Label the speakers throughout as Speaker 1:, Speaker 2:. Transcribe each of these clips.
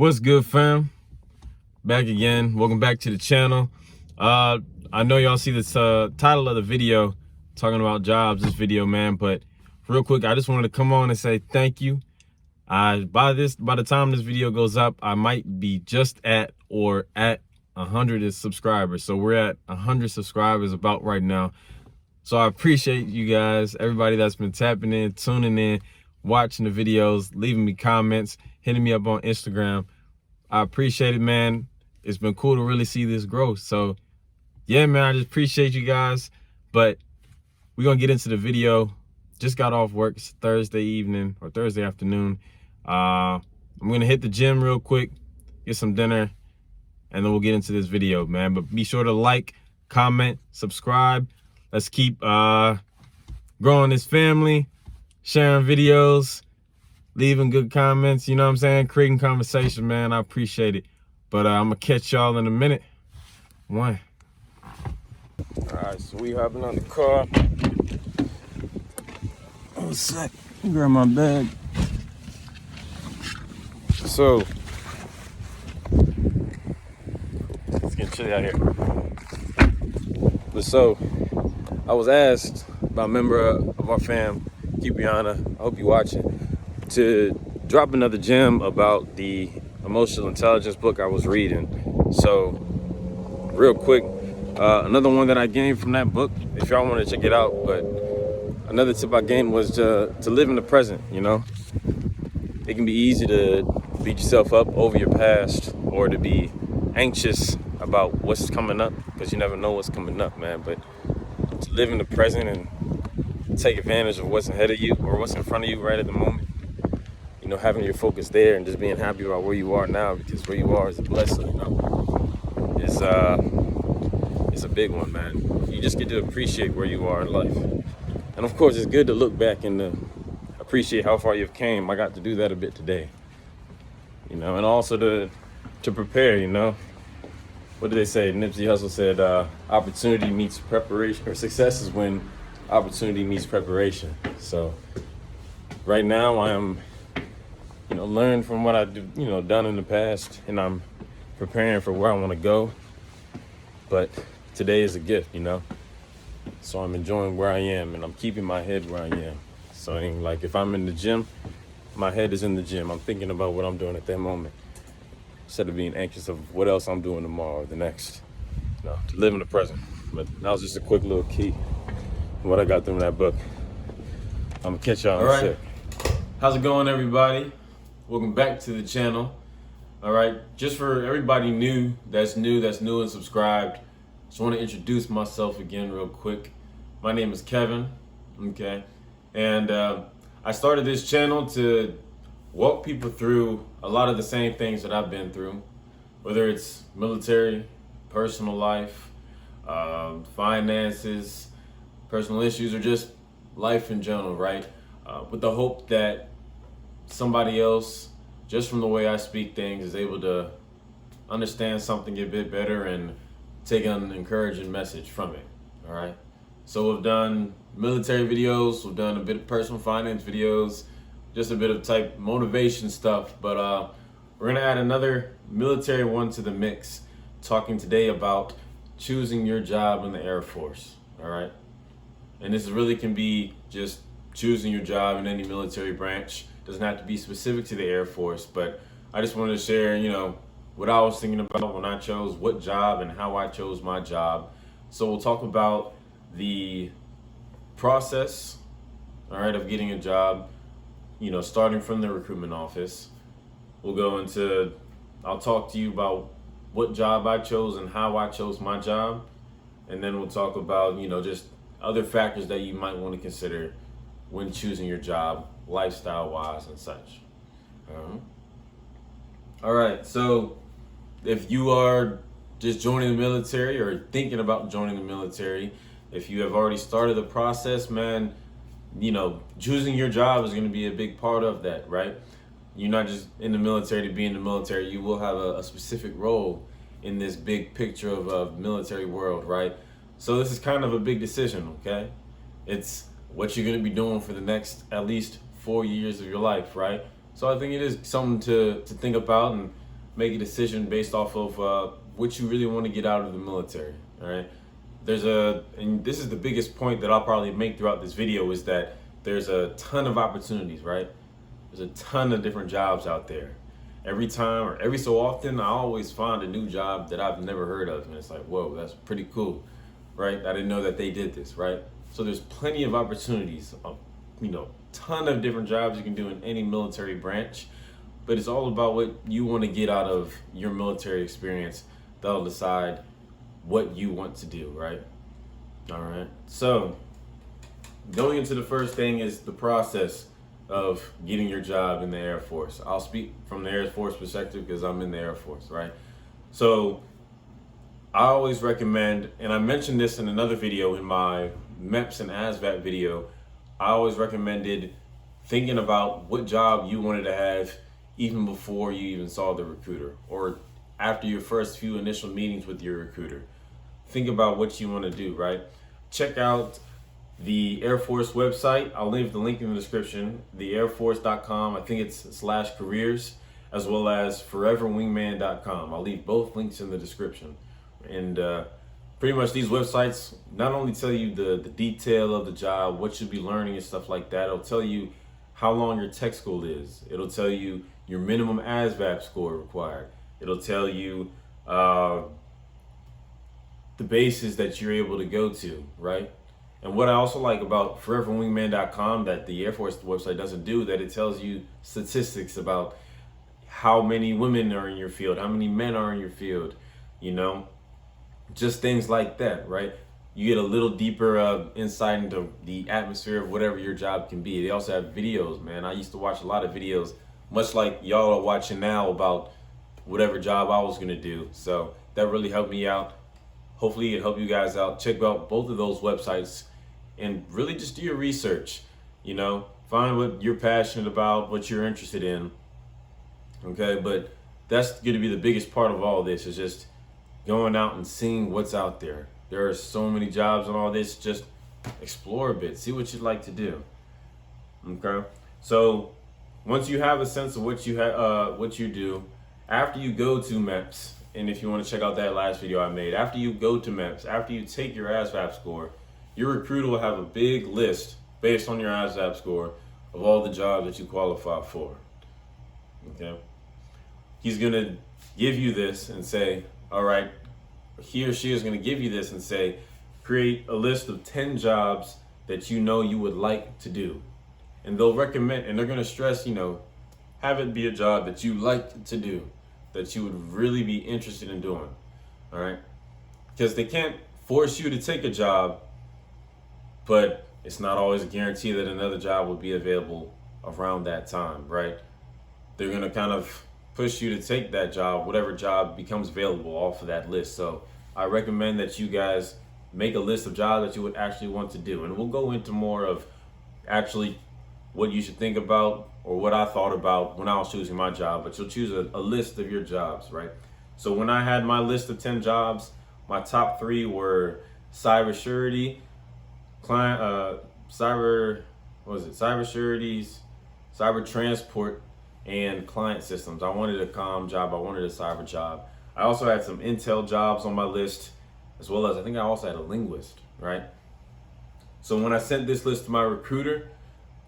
Speaker 1: What's good, fam? Back again. Welcome back to the channel. I know y'all see this title of the video talking about jobs, this video, man, but real quick, I just wanted to come on and say thank you. By the time this video goes up, I might be just at 100 subscribers. So we're at 100 subscribers about right now. So I appreciate you guys, everybody that's been tapping in, tuning in, watching the videos, leaving me comments, hitting me up on Instagram. I appreciate it, man. It's been cool to really see this growth. So yeah, man, I just appreciate you guys. But we're gonna get into the video. Just got off work. It's Thursday evening or Thursday afternoon. I'm gonna hit the gym real quick, get some dinner, and then we'll get into this video, man. But be sure to like, comment, subscribe. Let's keep growing this family, sharing videos, leaving good comments, you know what I'm saying? Creating conversation, man. I appreciate it. But I'm gonna catch y'all in a minute. One. All right, so we hopping on the car. One sec, grab my bag. So, it's getting chilly out here. But so, I was asked by a member of our fam, Kipiana, I hope you're watching, to drop another gem about the emotional intelligence book I was reading. So, real quick, another one that I gained from that book, if y'all want to check it out, but another tip I gained was to live in the present, you know? It can be easy to beat yourself up over your past or to be anxious about what's coming up because you never know what's coming up, man. But to live in the present and take advantage of what's ahead of you or what's in front of you right at the moment. You know, having your focus there and just being happy about where you are now, because where you are is a blessing, you know. It's a big one, man. You just get to appreciate where you are in life. And of course, it's good to look back and to appreciate how far you've came. I got to do that a bit today. You know, and also to prepare, you know. What did they say? Nipsey Hussle said, opportunity meets preparation, or success is when opportunity meets preparation. So right now I am, you know, learned from what I do, you know, done in the past, and I'm preparing for where I want to go. But today is a gift, you know. So I'm enjoying where I am, and I'm keeping my head where I am. So I ain't like if I'm in the gym, my head is in the gym. I'm thinking about what I'm doing at that moment, instead of being anxious of what else I'm doing tomorrow or the next. No, to live in the present. But that was just a quick little key what I got through that book. I'm gonna catch y'all in a sec. How's it going, everybody? Welcome back to the channel. All right, just for everybody new that's new and subscribed, just want to introduce myself again real quick. My name is Kevin, okay? And I started this channel to walk people through a lot of the same things that I've been through, whether it's military, personal life, finances, personal issues, or just life in general, right? With the hope that somebody else, just from the way I speak things, is able to understand something a bit better and take an encouraging message from it, all right? So we've done military videos, we've done a bit of personal finance videos, just a bit of type motivation stuff, but we're gonna add another military one to the mix, talking today about choosing your job in the Air Force, all right? And this really can be just choosing your job in any military branch. Doesn't have to be specific to the Air Force, but I just wanted to share, you know, what I was thinking about when I chose what job and how I chose my job. So we'll talk about the process, all right, of getting a job, you know, starting from the recruitment office. We'll go into, I'll talk to you about what job I chose and how I chose my job. And then we'll talk about, you know, just other factors that you might want to consider when choosing your job, lifestyle-wise and such. All right, so if you are just joining the military or thinking about joining the military, if you have already started the process, man, you know, choosing your job is going to be a big part of that, right? You're not just in the military to be in the military. You will have a specific role in this big picture of a military world, right? So this is kind of a big decision, okay? It's what you're going to be doing for the next at least 4 years of your life, right? So I think it is something to think about, and make a decision based off of what you really want to get out of the military. All right. And this is the biggest point that I'll probably make throughout this video, is that there's a ton of opportunities, right? There's a ton of different jobs out there. Every time or every so often, I always find a new job that I've never heard of. And it's like, whoa, that's pretty cool, right? I didn't know that they did this, right? So there's plenty of opportunities, ton of different jobs you can do in any military branch. But it's all about what you want to get out of your military experience that'll decide what you want to do, right? All right. So going into the first thing is the process of getting your job in the Air Force. I'll speak from the Air Force perspective because I'm in the Air Force, right? So I always recommend, and I mentioned this in another video, in my MEPS and ASVAB video, I always recommended thinking about what job you wanted to have even before you even saw the recruiter, or after your first few initial meetings with your recruiter. Think about what you want to do, right? Check out the Air Force website. I'll leave the link in the description, theairforce.com. I think it's /careers, as well as foreverwingman.com. I'll leave both links in the description. And pretty much these websites not only tell you the detail of the job, what you'll be learning and stuff like that, it'll tell you how long your tech school is. It'll tell you your minimum ASVAB score required. It'll tell you the bases that you're able to go to, right? And what I also like about foreverwingman.com that the Air Force website doesn't do, that it tells you statistics about how many women are in your field, how many men are in your field, just things like that, right? You get a little deeper insight into the atmosphere of whatever your job can be. They also have videos, man. I used to watch a lot of videos, much like y'all are watching now, about whatever job I was gonna do. So that really helped me out. Hopefully it helped you guys out. Check out both of those websites and really just do your research. Find what you're passionate about, what you're interested in. Okay, but that's gonna be the biggest part of all this, is just going out and seeing what's out there. There are so many jobs and all this. Just explore a bit, see what you'd like to do. Okay, so once you have a sense of what you do, after you go to MEPS, and if you want to check out that last video I made, after you go to MEPS, after you take your ASVAB score, your recruiter will have a big list based on your ASVAB score of all the jobs that you qualify for. Okay, he's gonna give you this and say, all right, he or she is going to give you this and say, create a list of 10 jobs that you would like to do. And they'll recommend, and they're going to stress, have it be a job that you like to do, that you would really be interested in doing. All right? Because they can't force you to take a job, but it's not always a guarantee that another job will be available around that time, right? They're going to kind of push you to take that job, whatever job becomes available off of that list. So I recommend that you guys make a list of jobs that you would actually want to do. And we'll go into more of actually what you should think about, or what I thought about when I was choosing my job, but you'll choose a list of your jobs, right? So when I had my list of 10 jobs, my top 3 were cybersecurity, cyber transport, and client systems. I wanted a comm job, I wanted a cyber job. I also had some intel jobs on my list, as well as I think I also had a linguist, right? So when I sent this list to my recruiter,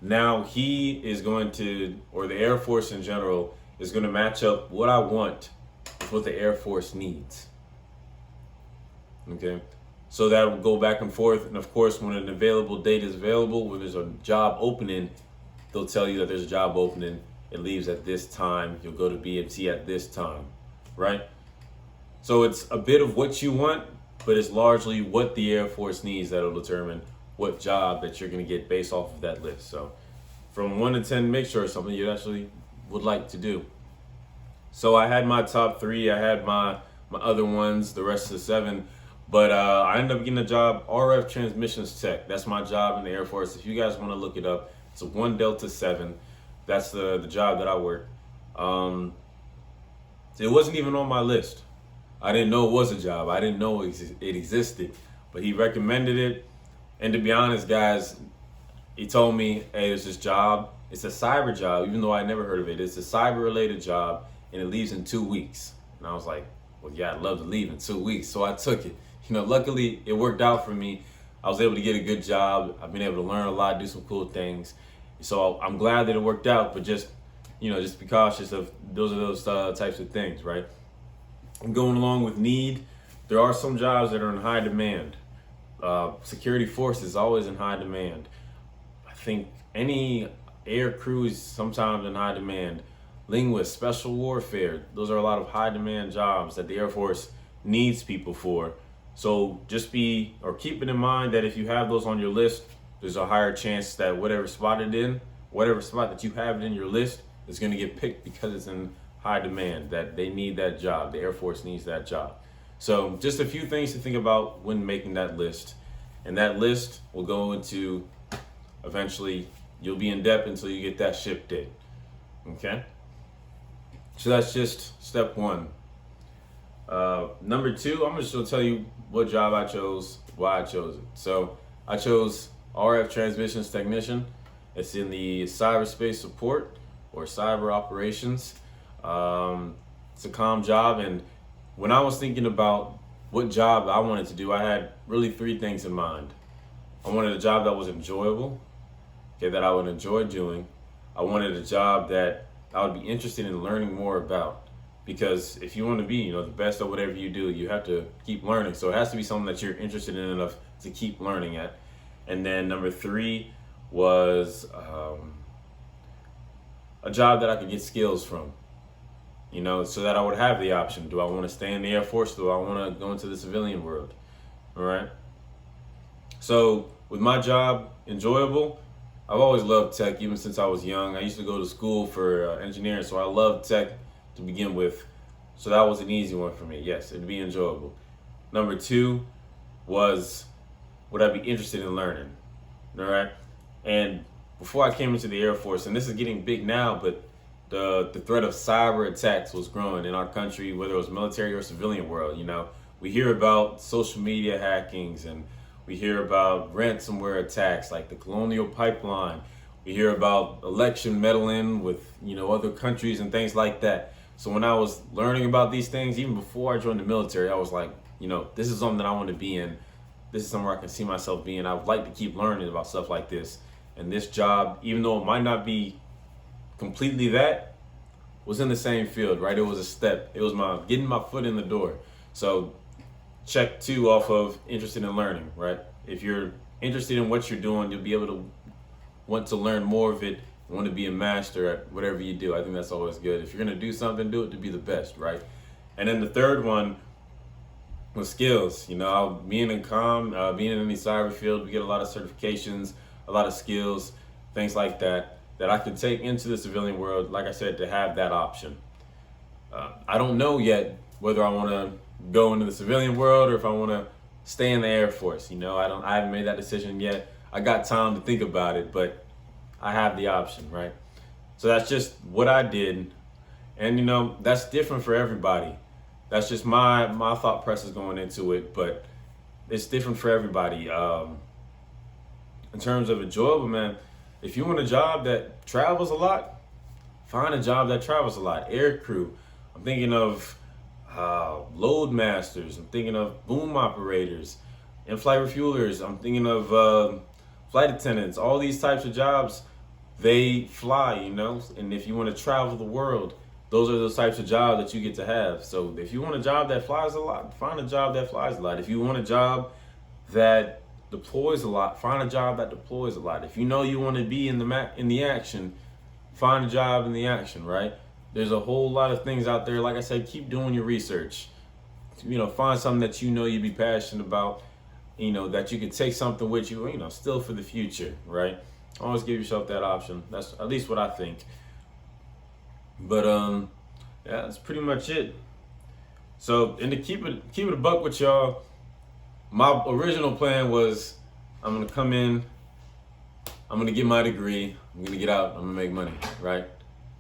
Speaker 1: now he is going to, or the Air Force in general, is going to match up what I want with what the Air Force needs. Okay, so that will go back and forth. And of course, when an available date is available, when there's a job opening, they'll tell you that there's a job opening. It leaves at this time. You'll go to BMT at this time, right? So it's a bit of what you want, but it's largely what the Air Force needs that'll determine what job that you're going to get based off of that list. So from 1 to 10, make sure it's something you actually would like to do. So I had my top 3. I had my other ones, the rest of the 7. But I ended up getting a job, RF transmissions tech. That's my job in the Air Force. If you guys want to look it up, it's a 1 Delta 7. That's the job that I work. It wasn't even on my list. I didn't know it was a job. I didn't know it existed. But he recommended it. And to be honest, guys, he told me, hey, there's this job. It's a cyber job, even though I never heard of it. It's a cyber-related job and it leaves in 2 weeks. And I was like, well, yeah, I'd love to leave in 2 weeks. So I took it. Luckily it worked out for me. I was able to get a good job. I've been able to learn a lot, do some cool things. So I'm glad that it worked out, but just be cautious of those types of things, right? And going along with need, there are some jobs that are in high demand. Security force is always in high demand. I think any air crew is sometimes in high demand. Linguists, special warfare, those are a lot of high demand jobs that the Air Force needs people for. So just keep it in mind that if you have those on your list, there's a higher chance that whatever spot that you have it in your list is going to get picked because it's in high demand, that they need that job. The Air Force needs that job. So just a few things to think about when making that list. And that list will go into, eventually, you'll be in depth until you get that ship date. Okay? So that's just step one. Number two, I'm just going to tell you what job I chose, why I chose it. So I chose RF transmissions technician. It's in the cyberspace support or cyber operations. It's a calm job, and when I was thinking about what job I wanted to do, I had really 3 things in mind. I wanted a job that was enjoyable, that I would enjoy doing. I wanted a job that I would be interested in learning more about, because if you want to be, the best at whatever you do, you have to keep learning. So it has to be something that you're interested in enough to keep learning at. And then number 3 was a job that I could get skills from. So that I would have the option. Do I want to stay in the Air Force? Do I want to go into the civilian world? All right. So with my job, enjoyable, I've always loved tech, even since I was young. I used to go to school for engineering, so I loved tech to begin with. So that was an easy one for me. Yes, it'd be enjoyable. Number 2 was, would I be interested in learning? All right. And before I came into the Air Force, and this is getting big now, but the threat of cyber attacks was growing in our country, whether it was military or civilian world. We hear about social media hackings, and we hear about ransomware attacks like the Colonial Pipeline. We hear about election meddling with, other countries and things like that. So when I was learning about these things, even before I joined the military, I was like, this is something that I want to be in. This is somewhere I can see myself being. I would like to keep learning about stuff like this. And this job, even though it might not be completely that, was in the same field, right? It was a step. It was getting my foot in the door. So check 2 off of interested in learning, right? If you're interested in what you're doing, you'll be able to want to learn more of it, want to be a master at whatever you do. I think that's always good. If you're going to do something, do it to be the best, right? And then the third one was skills. Being in comm, being in the cyber field, we get a lot of certifications, a lot of skills, things like that I could take into the civilian world, like I said, to have that option. I don't know yet whether I want to go into the civilian world or if I want to stay in the Air Force. I haven't made that decision yet. I got time to think about it, but I have the option, right? So that's just what I did. And that's different for everybody. That's just my thought process going into it, but it's different for everybody. In terms of enjoyable, man, if you want a job that travels a lot, find a job that travels a lot. Air crew. I'm thinking of load masters. I'm thinking of boom operators, in-flight refuelers. I'm thinking of flight attendants. All these types of jobs, they fly, And if you want to travel the world, those are those types of jobs that you get to have. So if you want a job that flies a lot, find a job that flies a lot. If you want a job that deploys a lot, find a job that deploys a lot. If you want to be in the action, find a job in the action, right? There's a whole lot of things out there. Like I said, keep doing your research. Find something that you'd be passionate about, that you could take something with you, still for the future, right? Always give yourself that option. That's at least what I think. But yeah, that's pretty much it. So, and to keep it a buck with y'all, my original plan was I'm gonna come in, I'm gonna get my degree, I'm gonna get out, I'm gonna make money, right?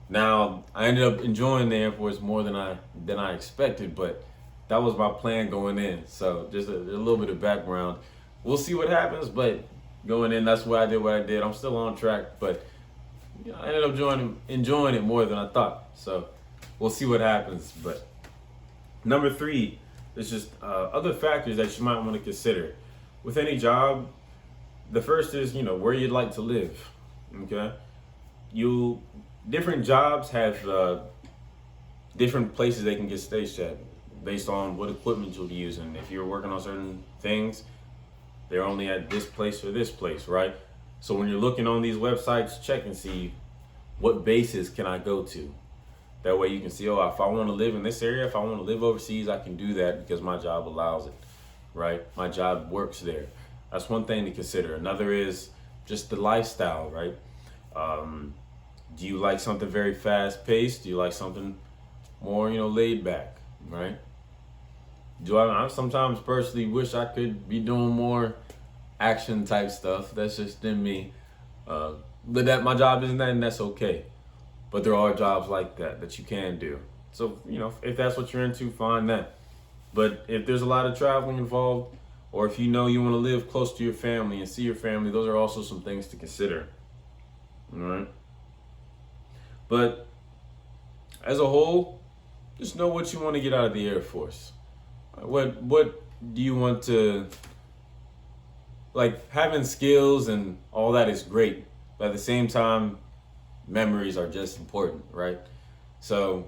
Speaker 1: Now I ended up enjoying the Air Force more than I expected, but that was my plan going in. So just a little bit of background. We'll see what happens, but going in, that's why I did what I did. I'm still on track, but I ended up enjoying it more than I thought. So we'll see what happens. But number three is just other factors that you might want to consider with any job. The first is, where you'd like to live. Okay, different jobs have different places they can get stationed at based on what equipment you'll be using. If you're working on certain things, they're only at this place or this place, right? So when you're looking on these websites, check and see what bases can I go to. That way you can see, if I want to live in this area, if I want to live overseas, I can do that because my job allows it, right? My job works there. That's one thing to consider. Another is just the lifestyle, right? Do you like something very fast paced? Do you like something more, laid back, right? I sometimes personally wish I could be doing more action type stuff. That's just in me. But that my job isn't that, and that's okay. But there are jobs like that you can do. So, if that's what you're into, find that. But if there's a lot of traveling involved, or if you want to live close to your family and see your family, those are also some things to consider. All right. But as a whole, just know what you want to get out of the Air Force. What do you want to, having skills and all that is great, but at the same time, memories are just important, right? So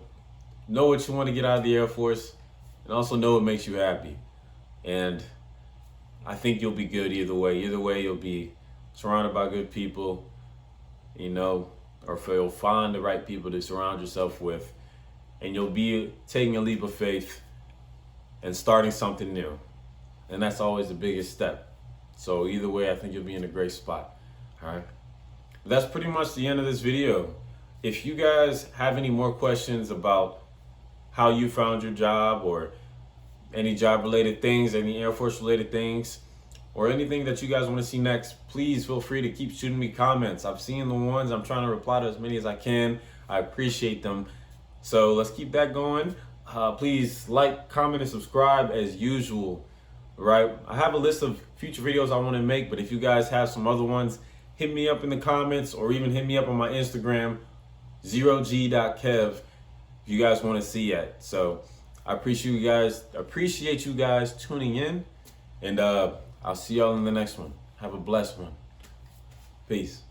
Speaker 1: know what you want to get out of the Air Force, and also know what makes you happy. And I think you'll be good either way. Either way, you'll be surrounded by good people, or you'll find the right people to surround yourself with, and you'll be taking a leap of faith and starting something new. And that's always the biggest step. So either way, I think you'll be in a great spot. All right. That's pretty much the end of this video. If you guys have any more questions about how you found your job, or any job related things, any Air Force related things, or anything that you guys want to see next, please feel free to keep shooting me comments. I've seen the ones. I'm trying to reply to as many as I can. I appreciate them. So let's keep that going. Please like, comment, and subscribe as usual, right? I have a list of future videos I want to make, but if you guys have some other ones, hit me up in the comments, or even hit me up on my Instagram, 0g.kev, if you guys want to see it. So I appreciate you guys tuning in, and I'll see y'all in the next one. Have a blessed one. Peace.